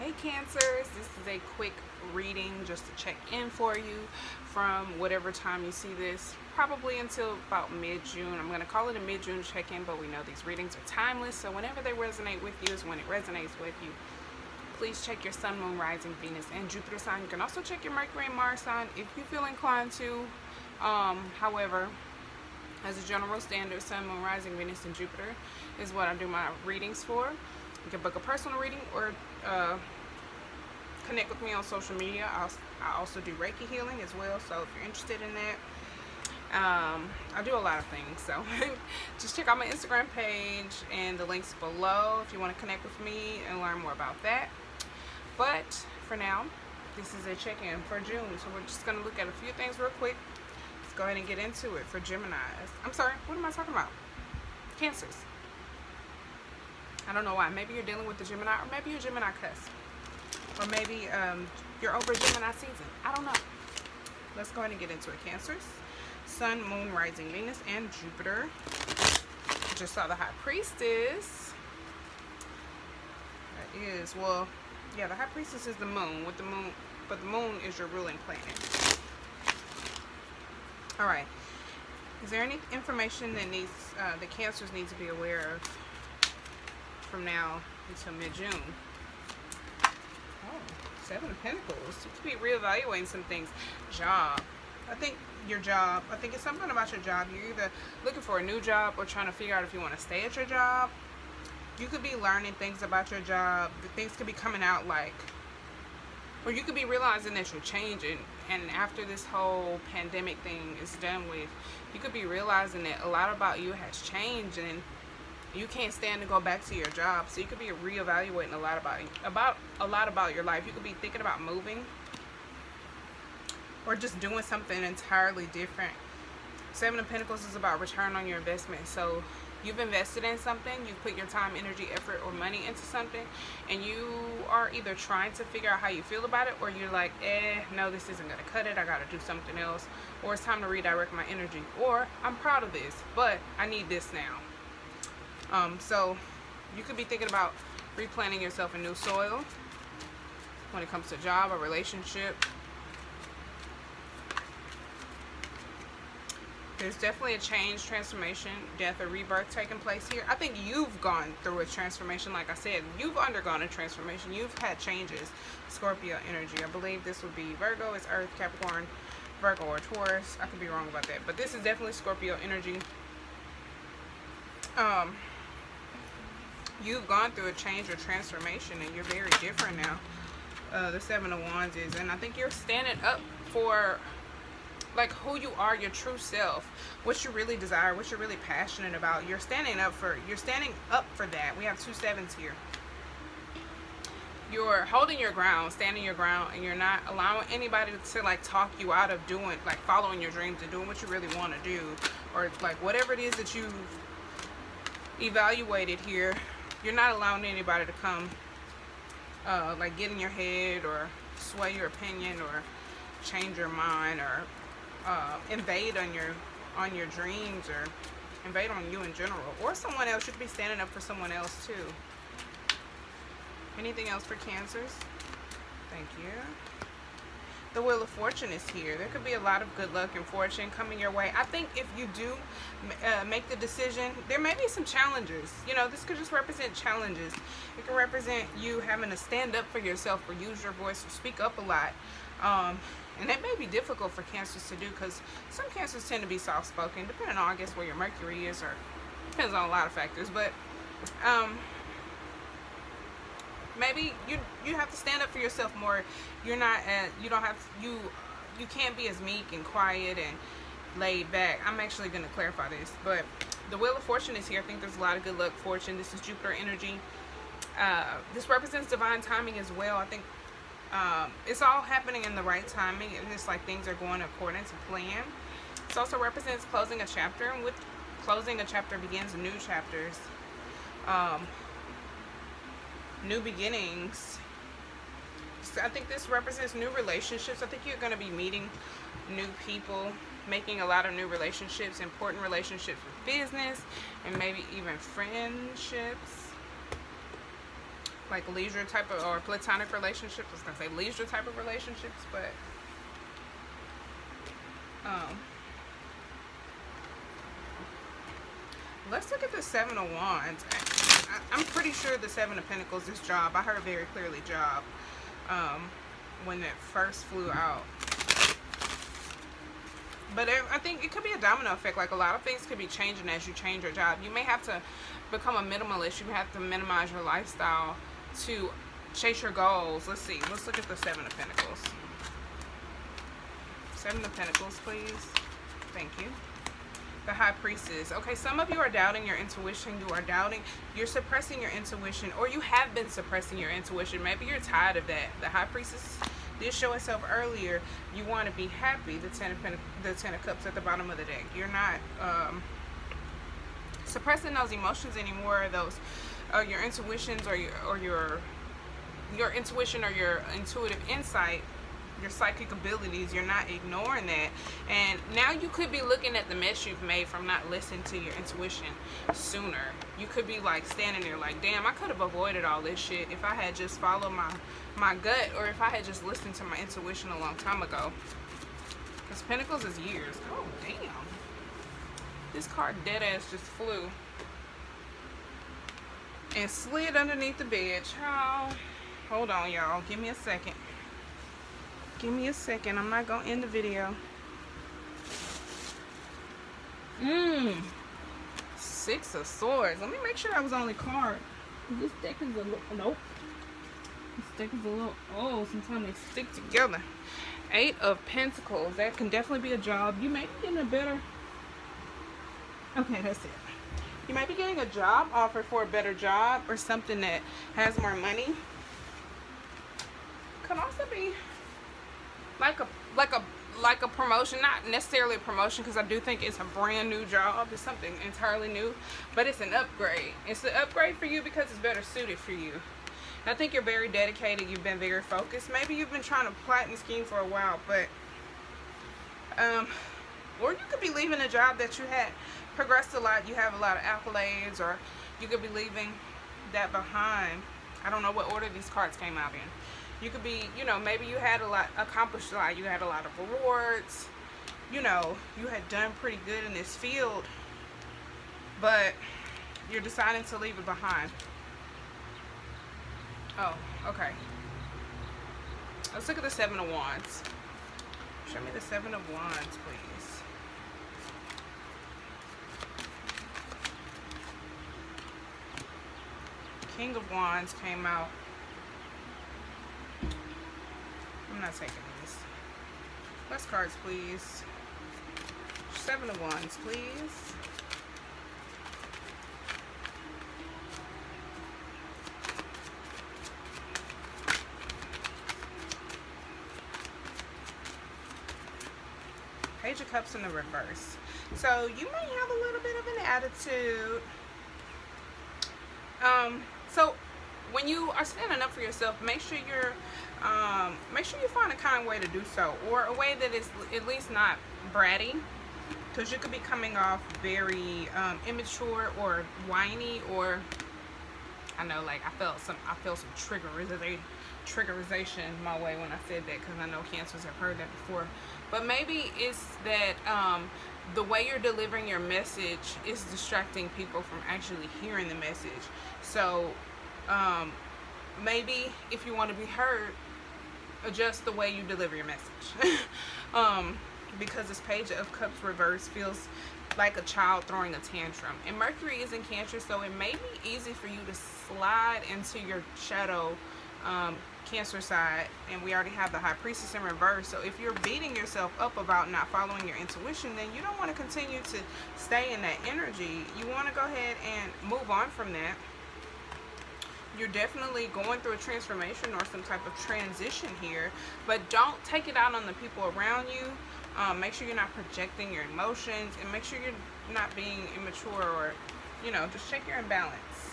Hey Cancers, this is a quick reading just to check in for you from whatever time you see this, probably until about mid-June. I'm going to call it a mid-June check-in, but we know these readings are timeless, so whenever they resonate with you is when it resonates with you. Please check your Sun, Moon, Rising, Venus, and Jupiter sign. You can also check your Mercury and Mars sign if you feel inclined to. However, as a general standard, Sun, Moon, Rising, Venus, and Jupiter is what I do my readings for. You can book a personal reading or connect with me on social media. I also do Reiki Healing as well, so if you're interested in that, I do a lot of things. So just check out my Instagram page and the links below if you want to connect with me and learn more about that. But for now, this is a check-in for June, so we're just going to look at a few things real quick. Let's go ahead and get into it for Geminis. I'm sorry, what am I talking about? Cancers. I don't know why. Maybe you're dealing with the Gemini, or maybe you're Gemini cusp. Or maybe you're over Gemini season. I don't know. Let's go ahead and get into it, Cancers. Sun, Moon, Rising, Venus, and Jupiter. Just saw the High Priestess. That is, well, yeah, the High Priestess is the Moon, with the Moon, but the Moon is your ruling planet. All right. Is there any information that needs the Cancers need to be aware of from now until mid-June? Oh, Seven of Pentacles. You could be reevaluating some things. Job. I think your job, I think it's something about your job. You're either looking for a new job or trying to figure out if you want to stay at your job. You could be learning things about your job. The things could be coming out like, or you could be realizing that you're changing, and after this whole pandemic thing is done with, you could be realizing that a lot about you has changed and you can't stand to go back to your job. So you could be reevaluating a lot about your life. You could be thinking about moving or just doing something entirely different. Seven of Pentacles is about return on your investment. So you've invested in something, you've put your time, energy, effort, or money into something, and you are either trying to figure out how you feel about it, or you're like, no, this isn't going to cut it, I got to do something else, or it's time to redirect my energy, or I'm proud of this, but I need this now. So you could be thinking about replanting yourself in new soil when it comes to job or relationship. There's definitely a change, transformation, death, or rebirth taking place here. I think you've gone through a transformation. Like I said, you've undergone a transformation. You've had changes. Scorpio energy. I believe this would be Virgo. It's Earth, Capricorn, Virgo, or Taurus. I could be wrong about that. But this is definitely Scorpio energy. You've gone through a change or transformation, and you're very different now. The Seven of Wands is, and I think you're standing up for like who you are, your true self, what you really desire, what you're really passionate about. You're standing up for that. We have two sevens here. You're holding your ground, standing your ground, and you're not allowing anybody to like talk you out of doing, like following your dreams and doing what you really want to do, or like whatever it is that you've evaluated here. You're not allowing anybody to come like get in your head or sway your opinion or change your mind or invade on your dreams or invade on you in general or someone else. You could be standing up for someone else too. Anything else for Cancers? Thank you. The Wheel of Fortune is here. There could be a lot of good luck and fortune coming your way. I think if you do make the decision, there may be some challenges. You know, this could just represent challenges. It can represent you having to stand up for yourself or use your voice or speak up a lot. And that may be difficult for Cancers to do because some Cancers tend to be soft-spoken, depending on, I guess, where your Mercury is, or depends on a lot of factors. But maybe you have to stand up for yourself more. You're not you can't be as meek and quiet and laid back. I'm actually going to clarify this, but the Wheel of Fortune is here. I think there's a lot of good luck, fortune. This is Jupiter energy. This represents divine timing as well. I think it's all happening in the right timing, and it's like things are going according to plan. It also represents closing a chapter, and with closing a chapter begins new chapters. New beginnings. So I think this represents new relationships. I think you're going to be meeting new people, making a lot of new relationships, important relationships with business, and maybe even friendships. like leisure type of, or platonic relationships. I was gonna say leisure type of relationships, but let's look at the Seven of Wands. I'm pretty sure the Seven of Pentacles is job. I heard very clearly job when it first flew out. But I think it could be a domino effect. Like a lot of things could be changing as you change your job. You may have to become a minimalist. You have to minimize your lifestyle to chase your goals. Let's see. Let's look at the Seven of Pentacles. Seven of Pentacles, please. Thank you. The High Priestess. Okay, some of you are doubting your intuition. You're suppressing your intuition, or you have been suppressing your intuition. Maybe you're tired of that. The High Priestess did show itself earlier. You want to be happy. The Ten of Cups at the bottom of the deck. You're not suppressing those emotions anymore. Those your intuitions, or your intuition, or your intuitive insight, your psychic abilities. You're not ignoring that, and now you could be looking at the mess you've made from not listening to your intuition sooner. You could be like standing there like, damn, I could have avoided all this shit if I had just followed my gut, or if I had just listened to my intuition a long time ago. Because Pentacles is years. Oh damn, this card dead ass just flew and slid underneath the bed. Child, hold on y'all, give me a second. Give me a second. I'm not gonna end the video. Six of Swords. Let me make sure that was the only card. This deck is a little, nope. This deck is a little, oh, sometimes they stick together. Eight of Pentacles. That can definitely be a job. You may be getting a better, okay, that's it. You might be getting a job offer for a better job, or something that has more money. Could also be like a promotion, not necessarily a promotion, because I do think it's a brand new job. It's something entirely new, but it's an upgrade. It's an upgrade for you because it's better suited for you. I think you're very dedicated. You've been very focused. Maybe you've been trying to plot and scheme for a while, but or you could be leaving a job that you had progressed a lot. You have a lot of accolades, or you could be leaving that behind. I don't know what order these cards came out in. You could be, you know, maybe you had accomplished a lot. You had a lot of rewards. You know, you had done pretty good in this field, but you're deciding to leave it behind. Oh, okay. Let's look at the Seven of Wands. Show me the Seven of Wands, please. King of Wands came out. I'm not taking these. Less cards, please. Seven of Wands, please. Page of Cups in the reverse. So you may have a little bit of an attitude. So when you are standing up for yourself, make sure you find a kind way to do so, or a way that is at least not bratty, because you could be coming off very immature or whiny, or I know, like I felt some triggerization my way when I said that, because I know Cancers have heard that before. But maybe it's that the way you're delivering your message is distracting people from actually hearing the message. So maybe if you want to be heard, adjust the way you deliver your message. Because this Page of Cups reverse feels like a child throwing a tantrum, and Mercury is in Cancer, so it may be easy for you to slide into your shadow Cancer side. And we already have the High Priestess in reverse, so if you're beating yourself up about not following your intuition, then you don't want to continue to stay in that energy. You want to go ahead and move on from that. You're definitely going through a transformation or some type of transition here, but don't take it out on the people around you. Make sure you're not projecting your emotions, and make sure you're not being immature, or, you know, just check your imbalance.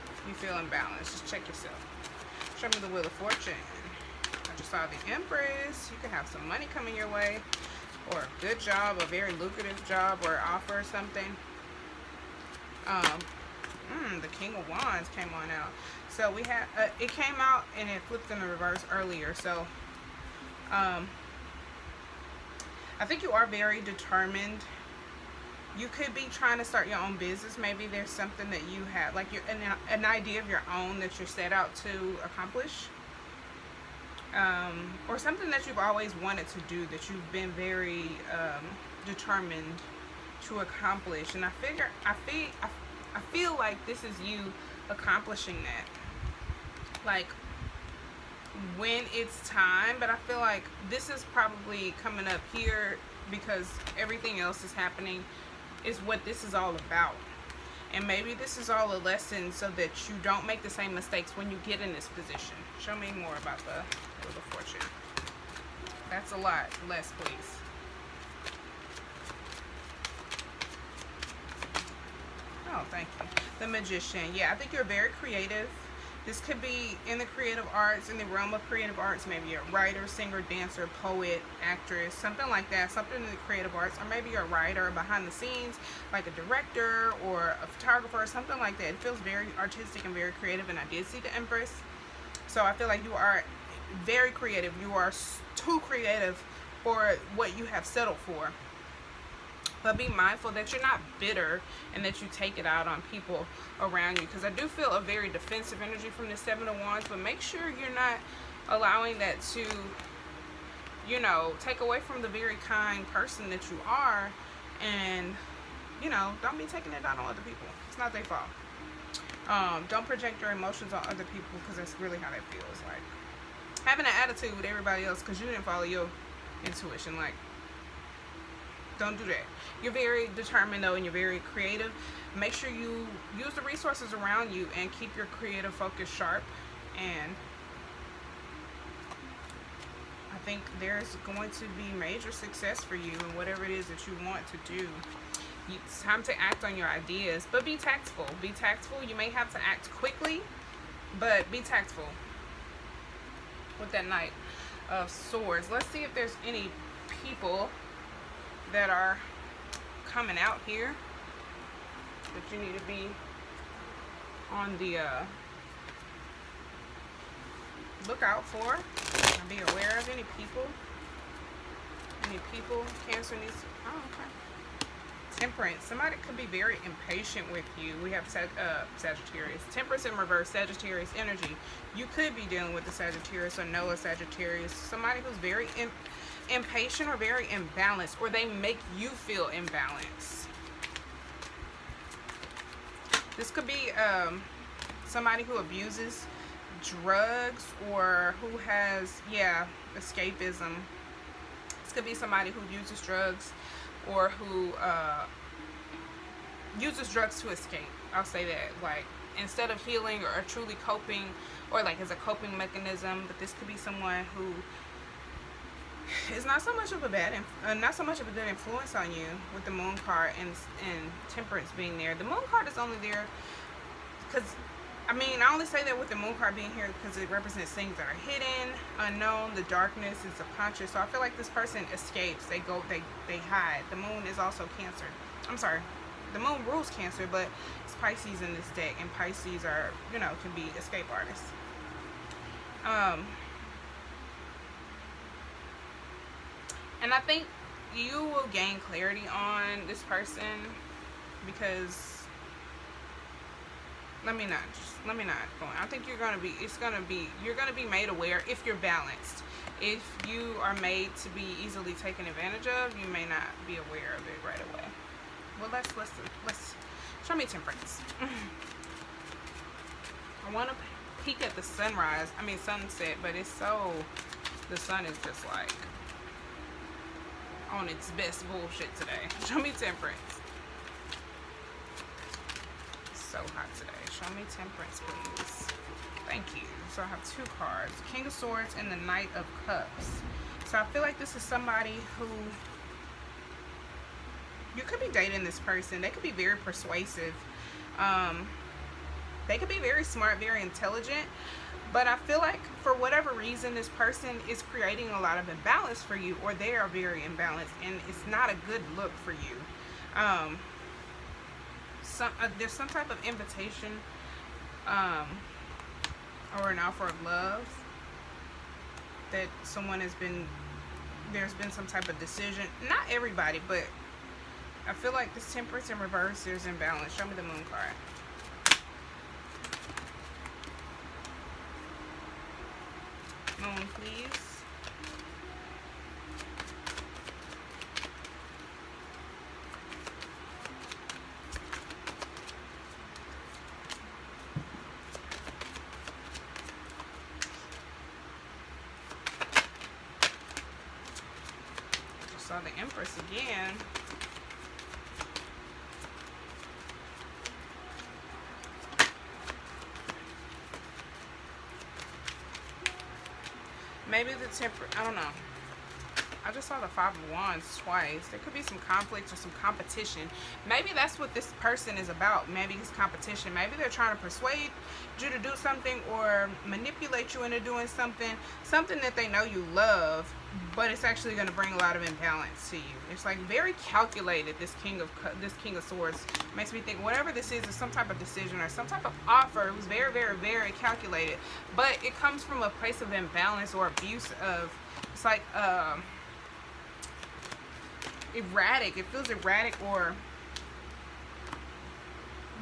If you feel imbalanced, just check yourself. Show me the Wheel of Fortune. I just saw the Empress. You could have some money coming your way, or a good job, a very lucrative job or offer or something. The King of Wands came on out. So we had, it came out and it flipped in the reverse earlier. So, I think you are very determined. You could be trying to start your own business. Maybe there's something that you have, like you're an idea of your own that you're set out to accomplish. Or something that you've always wanted to do, that you've been very determined to accomplish. And I feel like this is you accomplishing that, like when it's time. But I feel like this is probably coming up here because everything else is happening, is what this is all about. And maybe this is all a lesson so that you don't make the same mistakes when you get in this position. Show me more about the Wheel of Fortune. That's a lot. Less, please. Oh, thank you. The Magician. Yeah, I think you're very creative. This could be in the creative arts, in the realm of creative arts. Maybe you're a writer, singer, dancer, poet, actress, something like that. Something in the creative arts. Or maybe you're a writer behind the scenes, like a director or a photographer, something like that. It feels very artistic and very creative. And I did see the Empress. So I feel like you are very creative. You are too creative for what you have settled for. But be mindful that you're not bitter and that you take it out on people around you. Because I do feel a very defensive energy from the Seven of Wands. But make sure you're not allowing that to, you know, take away from the very kind person that you are. And, you know, don't be taking it out on other people. It's not their fault. Don't project your emotions on other people, because that's really how that feels. Like having an attitude with everybody else because you didn't follow your intuition. Like, don't do that. You're very determined though, and you're very creative. Make sure you use the resources around you and keep your creative focus sharp. And I think there's going to be major success for you in whatever it is that you want to do. It's time to act on your ideas, but be tactful. Be tactful. You may have to act quickly, but be tactful with that Knight of Swords. Let's see if there's any people that are coming out here that you need to be on the lookout for and be aware of. Any people Cancer needs to, oh, okay. Temperance. Somebody could be very impatient with you. We have Sagittarius. Temperance in reverse, Sagittarius energy. You could be dealing with the Sagittarius or know a Sagittarius. Somebody who's very impatient or very imbalanced, or they make you feel imbalanced. This could be somebody who abuses drugs or who has, escapism. This could be somebody who uses drugs or who uses drugs to escape. I'll say that, like, instead of healing or truly coping, or like as a coping mechanism. But this could be someone who is not so much of a not so much of a good influence on you, with the Moon card and Temperance being there. The Moon card is only there because, I mean, I only say that with the Moon card being here because it represents things that are hidden, unknown, the darkness, and subconscious. So I feel like this person escapes. They hide. The Moon is also Cancer. I'm sorry. The Moon rules Cancer, but it's Pisces in this deck. And Pisces are, you know, can be escape artists. And I think you will gain clarity on this person because... Let me not go on. I think you're gonna be made aware if you're balanced. If you are made to be easily taken advantage of, you may not be aware of it right away. Well, let's show me Temperance. I want to peek at the sunrise. I mean sunset, but it's so, the sun is just like on its best bullshit today. Show me Temperance. So hot today. Show me Temperance, please. Thank you. So I have two cards, King of Swords and the Knight of Cups. So I feel like this is somebody who, you could be dating this person. They could be very persuasive. They could be very smart, very intelligent. But I feel like for whatever reason, this person is creating a lot of imbalance for you, or they are very imbalanced, and it's not a good look for you. there's some type of invitation or an offer of love that someone has been, there's been some type of decision. Not everybody, but I feel like this Temperance in reverse, there's imbalance. Show me the Moon card. Moon, please. Saw the Empress again. Maybe the Temperance, I don't know. I just saw the Five of Wands twice. There could be some conflict or some competition. Maybe that's what this person is about. Maybe it's competition. Maybe they're trying to persuade you to do something or manipulate you into doing something that they know you love, but it's actually going to bring a lot of imbalance to you. It's like very calculated. This King of Swords makes me think whatever this is some type of decision or some type of offer. It was very, very, very calculated, but it comes from a place of imbalance or abuse of, it's like erratic. It feels erratic, or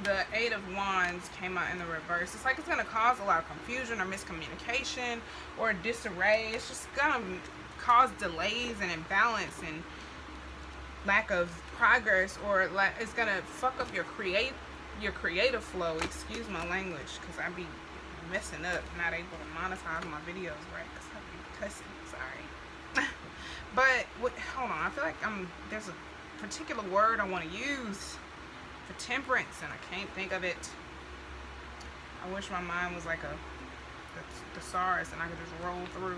the Eight of Wands came out in the reverse. It's like it's going to cause a lot of confusion or miscommunication or disarray. It's just going to cause delays and imbalance and lack of progress, or it's going to fuck up your creative flow. Excuse my language, because I be messing up, not able to monetize my videos right, because I be cussing. Sorry. But hold on, I feel like there's a particular word I want to use for temperance, and I can't think of it. I wish my mind was like a thesaurus and I could just roll through.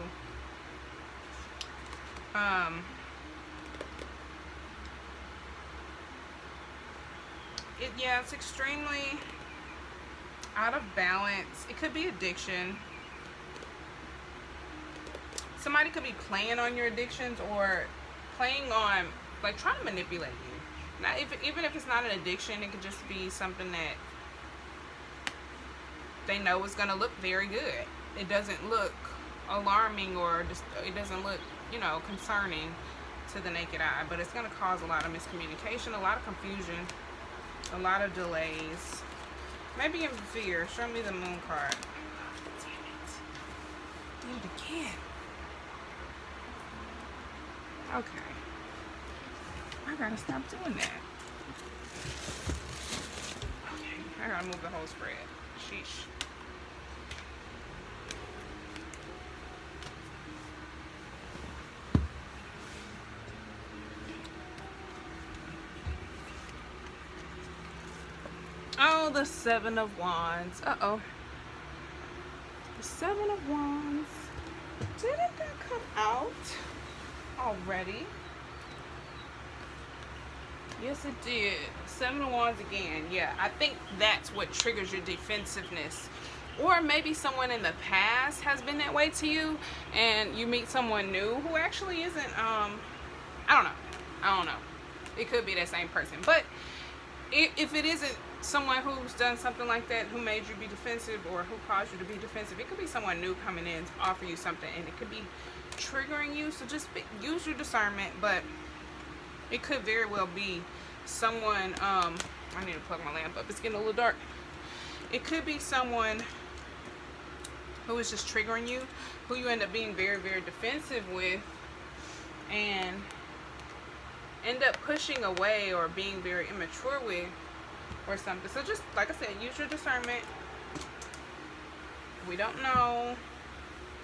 Yeah, it's extremely out of balance. It could be addiction. Somebody could be playing on your addictions, or playing on, like, trying to manipulate you. Now, even if it's not an addiction, it could just be something that they know is going to look very good. It doesn't look alarming, or just, it doesn't look, you know, concerning to the naked eye, but it's going to cause a lot of miscommunication, a lot of confusion, a lot of delays, maybe even fear. Show me the Moon card. Damn it. Did it again. Okay. I gotta stop doing that. Okay, I gotta move the whole spread. Sheesh. Oh, the Seven of Wands. Uh-oh. The Seven of Wands. Didn't that come out already? Yes, it did. Seven of Wands again. Yeah, I think that's what triggers your defensiveness. Or maybe someone in the past has been that way to you, and you meet someone new who actually isn't, I don't know. It could be that same person. But if it isn't someone who's done something like that, who made you be defensive or who caused you to be defensive, it could be someone new coming in to offer you something, and it could be triggering you. So just use your discernment. But it could very well be someone, I need to plug my lamp up, it's getting a little dark. It could be someone who is just triggering you, who you end up being very, very defensive with, and end up pushing away or being very immature with, or something. So just, like I said, use your discernment. We don't know.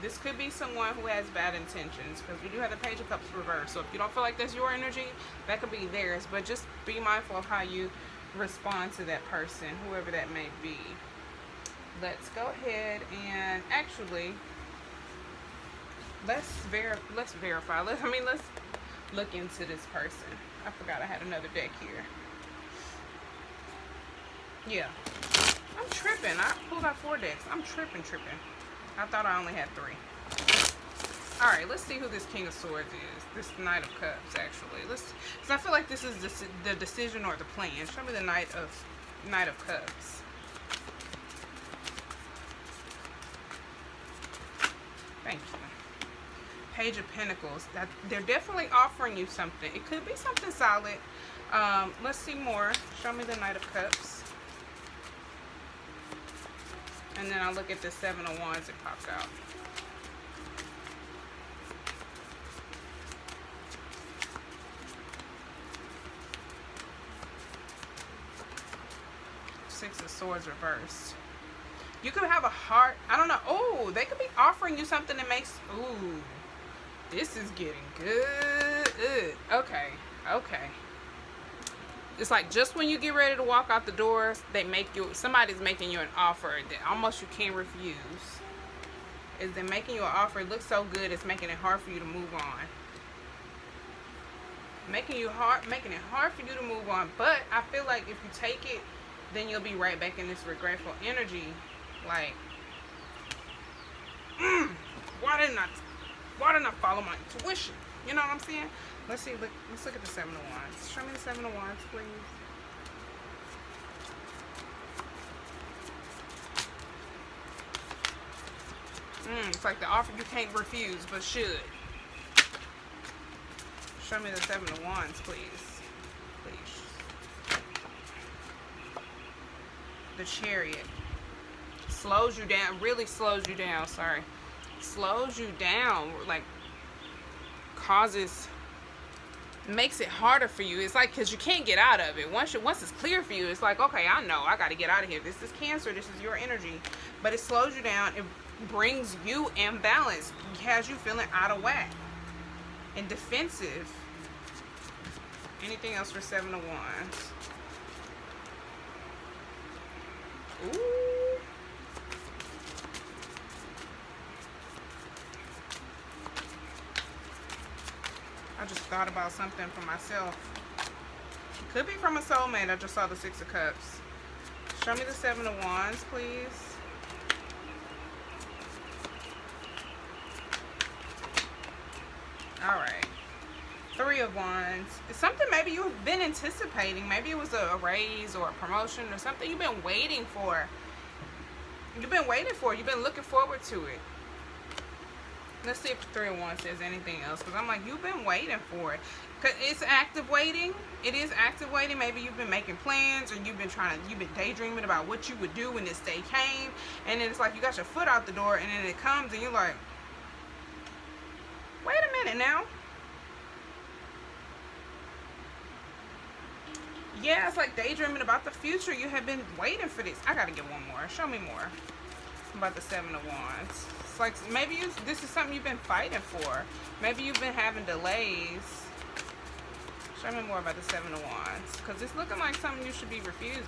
This could be someone who has bad intentions, because we do have the Page of Cups reversed. So if you don't feel like that's your energy, that could be theirs. But just be mindful of how you respond to that person, whoever that may be. Let's go ahead and actually let's verify. Let's look into this person. I forgot I had another deck here. Yeah, I'm tripping. I pulled out 4 decks. I'm tripping. I thought I only had 3. All right, let's see who this King of Swords is. This Knight of Cups, actually. Because I feel like this is the decision or the plan. Show me the Knight of Knight of Cups. Thank you. Page of Pentacles. They're definitely offering you something. It could be something solid. Let's see more. Show me the Knight of Cups. And then I'll look at the Seven of Wands that popped out. Six of Swords reversed. You could have a heart. I don't know. Oh, they could be offering you something that makes. Ooh, this is getting good. Okay. Okay. It's like just when you get ready to walk out the doors, somebody's making you an offer that almost you can't refuse. Is they making you an offer? It looks so good, it's making it hard for you to move on. Making it hard for you to move on. But I feel like if you take it, then you'll be right back in this regretful energy. Like, why didn't I follow my intuition? You know what I'm saying? Let's look at the Seven of Wands. Show me the Seven of Wands, please. It's like the offer you can't refuse, but should. Show me the Seven of Wands, please. Please. The Chariot. Slows you down. Really slows you down. Sorry. Slows you down. Like, makes it harder for you. It's like, because you can't get out of it. Once it's clear for you, it's like, okay, I know I got to get out of here. This is Cancer. This is your energy. But it slows you down. It brings you imbalance. It has you feeling out of whack and defensive. Anything else for Seven of Wands? Ooh. I just thought about something for myself. It could be from a soulmate. I just saw the Six of Cups. Show me the Seven of Wands, please. Alright. Three of Wands. It's something maybe you've been anticipating. Maybe it was a raise or a promotion or something you've been waiting for. You've been looking forward to it. Let's see if the Three of Wands says anything else. Because I'm like, you've been waiting for it. Because it's active waiting. It is active waiting. Maybe you've been making plans, or you've been daydreaming about what you would do when this day came. And then it's like you got your foot out the door, and then it comes, and you're like, wait a minute now. Yeah, it's like daydreaming about the future. You have been waiting for this. I got to get one more. Show me more about the Seven of Wands. It's like maybe this is something you've been fighting for. Maybe you've been having delays. Show me more about the Seven of Wands, because it's looking like something you should be refusing.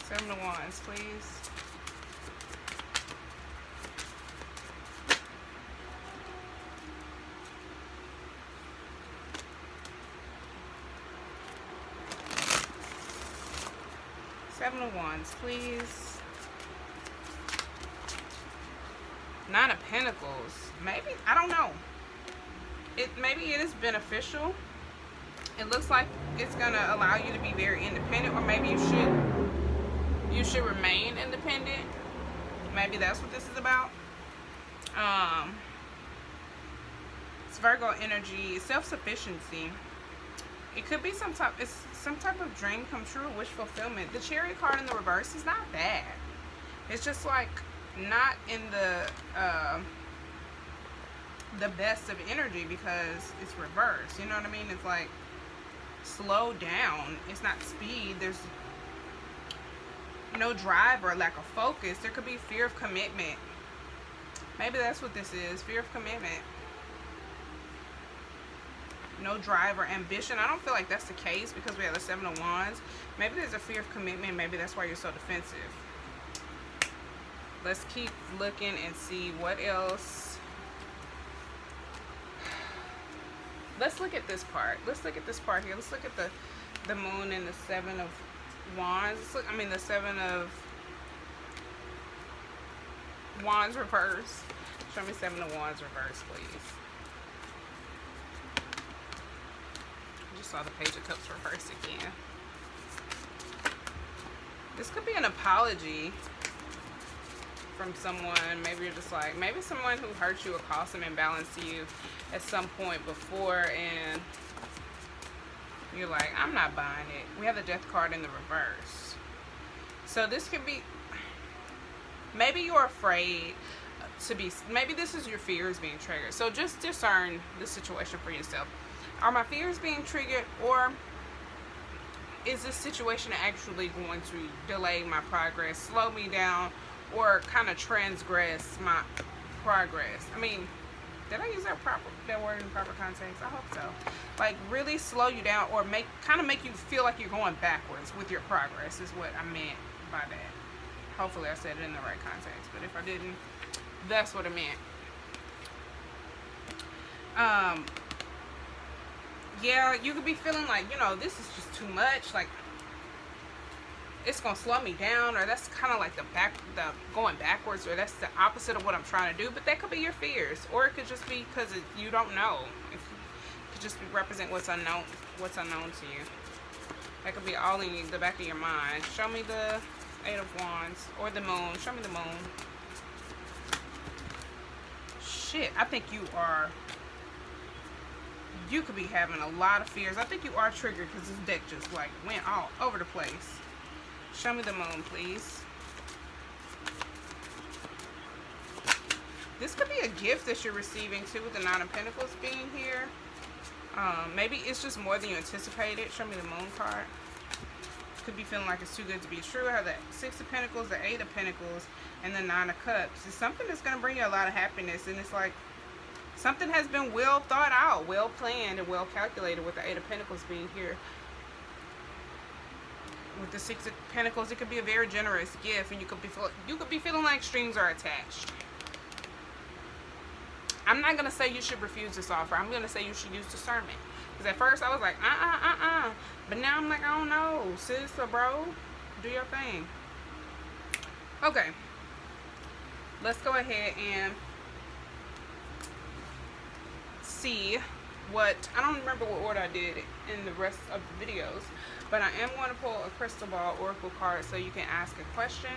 Seven of Wands, please. Seven of Wands, please. Nine of Pentacles. Maybe, I don't know. Maybe it is beneficial. It looks like it's gonna allow you to be very independent, or maybe you should remain independent. Maybe that's what this is about. It's Virgo energy, self-sufficiency. It could be some type of dream come true, wish fulfillment. The Chariot card in the reverse is not bad. It's just like not in the best of energy because it's reversed. You know what I mean? It's like slow down. It's not speed. There's no drive or lack of focus. There could be fear of commitment. Maybe that's what this is. Fear of commitment. No drive or ambition. I don't feel like that's the case because we have the Seven of Wands. Maybe there's a fear of commitment. Maybe that's why you're so defensive. Let's keep looking and see what else. Let's look at this part. Let's look at this part here. Let's look at the moon and the Seven of Wands. The Seven of Wands reverse. Show me Seven of Wands reverse, please. just saw the Page of Cups reversed again. This could be an apology from someone. Maybe you're just like, maybe someone who hurt you or caused some imbalance to you at some point before, and you're like, I'm not buying it. We have the Death card in the reverse. So this could be, maybe you're afraid to be, maybe this is your fears being triggered. So just discern the situation for yourself. Are my fears being triggered, or is this situation actually going to delay my progress, slow me down, or kind of transgress my progress? I mean, did I use that word in proper context? I hope so. Like, really slow you down, or kind of make you feel like you're going backwards with your progress is what I meant by that. Hopefully I said it in the right context, but if I didn't, that's what I meant. Yeah, you could be feeling like, you know, this is just too much, like it's gonna slow me down, or that's kind of like the going backwards, or that's the opposite of what I'm trying to do. But that could be your fears, or it could just be because you don't know. It could just represent what's unknown to you. That could be all in the back of your mind. Show me the Eight of Wands, or the Moon. Show me the Moon. Shit, I think you could be having a lot of fears. I think you are triggered because this deck just like went all over the place. Show me the Moon, please. This could be a gift that you're receiving too, with the Nine of Pentacles being here. Maybe it's just more than you anticipated. Show me the Moon card. Could be feeling like it's too good to be true. I have the Six of Pentacles, the Eight of Pentacles, and the Nine of Cups. It's something that's going to bring you a lot of happiness, and it's like something has been well thought out, well planned, and well calculated with the Eight of Pentacles being here. With the Six of Pentacles, it could be a very generous gift, and you could be feeling like strings are attached. I'm not going to say you should refuse this offer. I'm going to say you should use discernment. Because at first I was like, but now I'm like, I don't know, sis or bro, do your thing. Okay. Let's go ahead and see what, I don't remember what order I did in the rest of the videos, but I am going to pull a crystal ball oracle card so you can ask a question.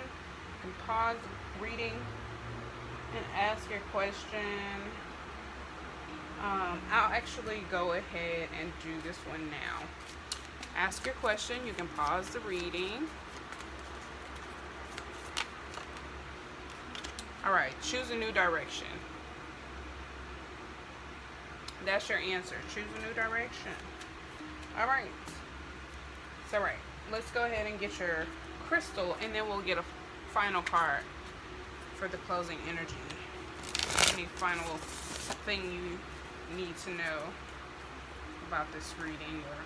You can pause reading and ask your question. I'll actually go ahead and do this one now. Ask your question. You can pause the reading. Alright, choose a new direction. That's your answer. Choose a new direction. Alright. So, alright. Let's go ahead and get your crystal, and then we'll get a final card for the closing energy. Any final thing you need to know about this reading, or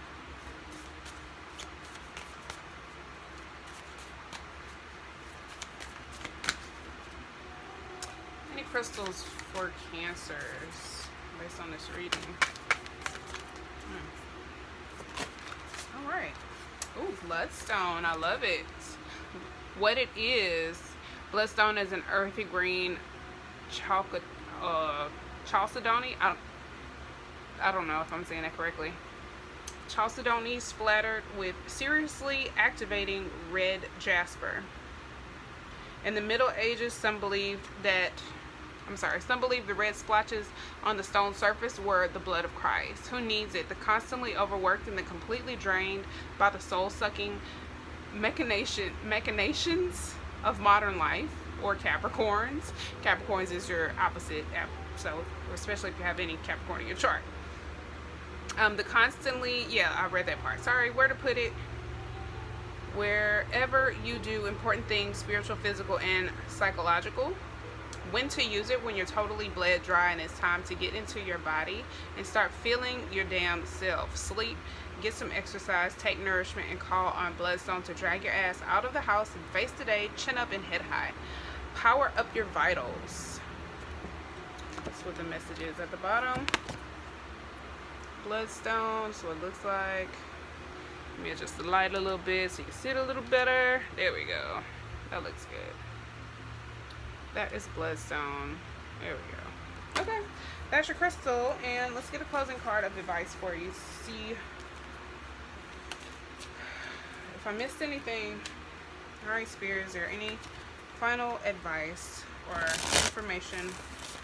any crystals for Cancers based on this reading. Alright. Ooh, Bloodstone. I love it. What it is, Bloodstone is an earthy green chalcedony. I don't know if I'm saying that correctly. Chalcedony splattered with seriously activating red jasper. In the Middle Ages, some believed the red splotches on the stone surface were the blood of Christ. Who needs it? The constantly overworked and the completely drained by the soul-sucking machinations of modern life, or Capricorns. Capricorns is your opposite, so especially if you have any Capricorn in your chart. The constantly, I read that part. Sorry, where to put it? Wherever you do important things, spiritual, physical, and psychological. When to use it: when you're totally bled dry and it's time to get into your body and start feeling your damn self. Sleep, get some exercise, take nourishment, and call on Bloodstone to drag your ass out of the house and face the day, chin up and head high. Power up your vitals. That's what the message is at the bottom. Bloodstone, so it looks like. Let me adjust the light a little bit so you can see it a little better. There we go. That looks good. That is Bloodstone. There we go. Okay, that's your crystal, and let's get a closing card of advice for you. See if I missed anything, all right, Spirit, is there any final advice or information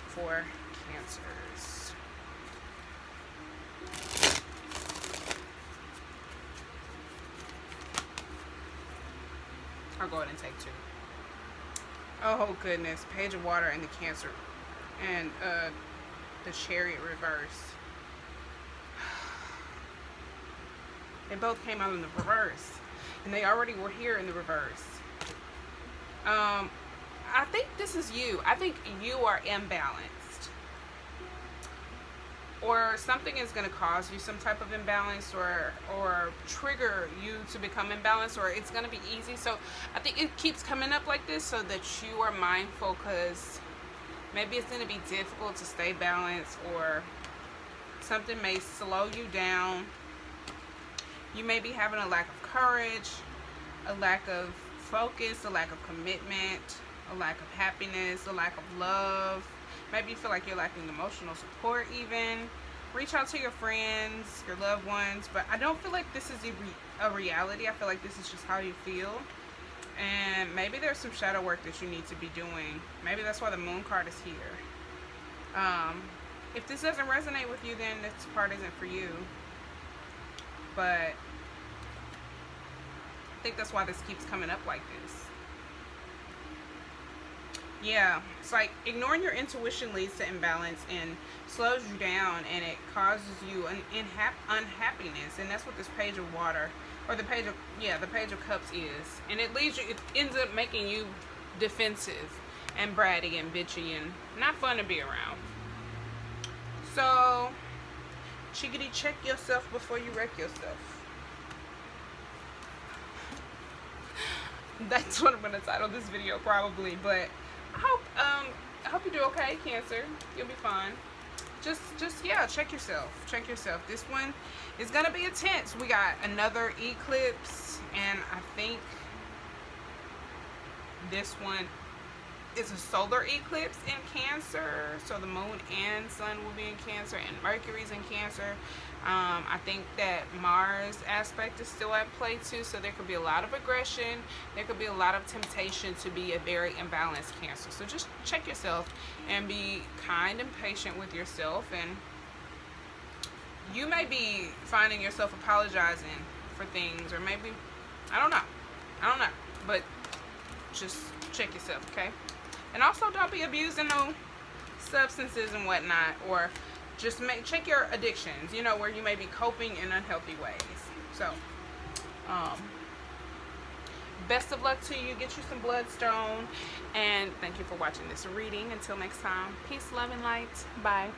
for Cancers? I'll go ahead and take 2. Oh goodness, Page of Water and the Cancer and the Chariot reverse. They both came out in the reverse, and they already were here in the reverse. I think this is you. I think you are imbalanced, or something is going to cause you some type of imbalance, or trigger you to become imbalanced, or it's going to be easy. So I think it keeps coming up like this so that you are mindful, because maybe it's going to be difficult to stay balanced, or something may slow you down. You may be having a lack of courage, a lack of focus, a lack of commitment, a lack of happiness, a lack of love. Maybe you feel like you're lacking emotional support even. Reach out to your friends, your loved ones, but I don't feel like this is a reality. I feel like this is just how you feel. And maybe there's some shadow work that you need to be doing. Maybe that's why the Moon card is here. If this doesn't resonate with you, then this part isn't for you. But I think that's why this keeps coming up like this. Yeah, it's like ignoring your intuition leads to imbalance and slows you down, and it causes you an unhappiness. And that's what this Page of Water, or the Page of Cups is. And it leads you, it ends up making you defensive and bratty and bitchy and not fun to be around. So, chickadee, check yourself before you wreck yourself. That's what I'm going to title this video probably, but I hope you do okay, Cancer. You'll be fine. Just yeah, check yourself. Check yourself. This one is going to be intense. We got another eclipse, and I think this one is a solar eclipse in Cancer. So the moon and sun will be in Cancer, and Mercury's in Cancer. I think that Mars aspect is still at play too, so there could be a lot of aggression. There could be a lot of temptation to be a very imbalanced Cancer. So just check yourself and be kind and patient with yourself. And you may be finding yourself apologizing for things, or maybe, I don't know, but just check yourself, okay? And also, don't be abusing no substances and whatnot, or just check your addictions, you know, where you may be coping in unhealthy ways. So, best of luck to you. Get you some bloodstone. And thank you for watching this reading. Until next time, peace, love, and light. Bye.